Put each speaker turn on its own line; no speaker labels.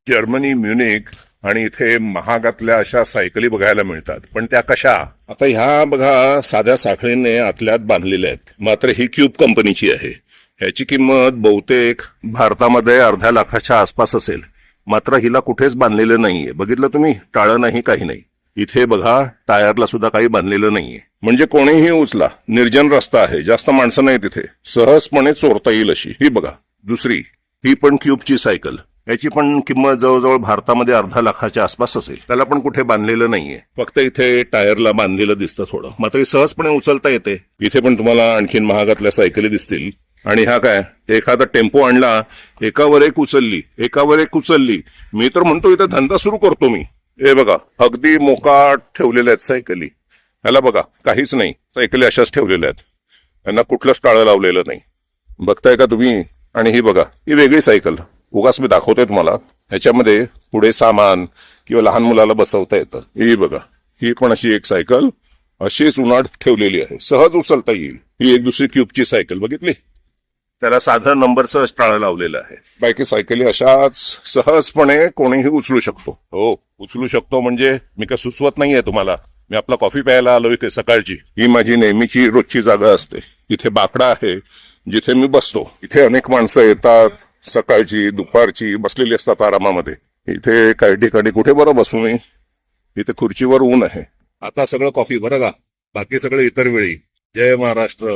Germany, Munich आणि इथे महागातल्या अशा सायकली बघायला मिळतात. पण त्या कशा? आता ह्या बघा साध्या साखळीने आतल्यात बांधलेल्या आहेत, मात्र ही क्यूब कंपनीची आहे. ह्याची किंमत बहुतेक भारतामध्ये अर्ध्या लाखाच्या आसपास असेल, मात्र हिला कुठेच बांधलेलं नाहीये. बघितलं तुम्ही? टाळं नाही, काही नाही. इथे बघा टायरला सुद्धा काही बांधलेलं नाहीये. म्हणजे कोणीही उचला, निर्जन रस्ता आहे, जास्त माणसं नाही तिथे, सहजपणे चोरता येईल अशी. ही बघा दुसरी, ही पण क्यूबची सायकल. याची पण किंमत जवळजवळ भारतामध्ये अर्धा लाखाच्या आसपास असेल. त्याला पण कुठे बांधलेलं नाहीये, फक्त इथे टायरला बांधलेलं दिसतं थोडं, मात्र सहजपणे उचलता येते. इथे पण तुम्हाला आणखीन महागातल्या सायकली दिसतील. आणि हा काय, एखादा टेम्पो आणला, एकावर एक उचलली, एकावर एक उचलली. मी तर म्हणतो इथं धंदा सुरू करतो मी. हे बघा अगदी मोकाट ठेवलेल्या आहेत सायकली. ह्याला बघा काहीच नाही, सायकली अशाच ठेवलेल्या आहेत, यांना कुठलंच टाळं लावलेलं नाही. बघताय का तुम्ही? आणि ही बघा, ही वेगळी सायकल, उगाच मी दाखवतोय तुम्हाला. ह्याच्यामध्ये पुढे सामान किंवा लहान मुलाला बसवता येतं. ही बघा, ही पण अशी एक सायकल अशीच उन्हात ठेवलेली आहे, सहज उचलता येईल. ही एक दुसरी क्यूबची सायकल बघितली, त्याला साधं नंबरचं टाळं लावलेलं आहे. बाकी सायकली अशाच सहजपणे कोणीही उचलू शकतो. हो, उचलू शकतो म्हणजे मी काय सुचवत नाहीये तुम्हाला. मी आपला कॉफी प्यायला आलो इथे सकाळची. ही माझी नेहमीची रोजची जागा असते. इथे बाकडा आहे जिथे मी बसतो. इथे अनेक माणसं येतात, सकाळची दुपारची बसलेली असतात आरामामध्ये. इथे काही ठिकाणी कुठे बरं बसू मी, इथे खुर्चीवर ऊन आहे. आता सगळं कॉफी बरं का, बाकी सगळं इतर वेळी. जय महाराष्ट्र.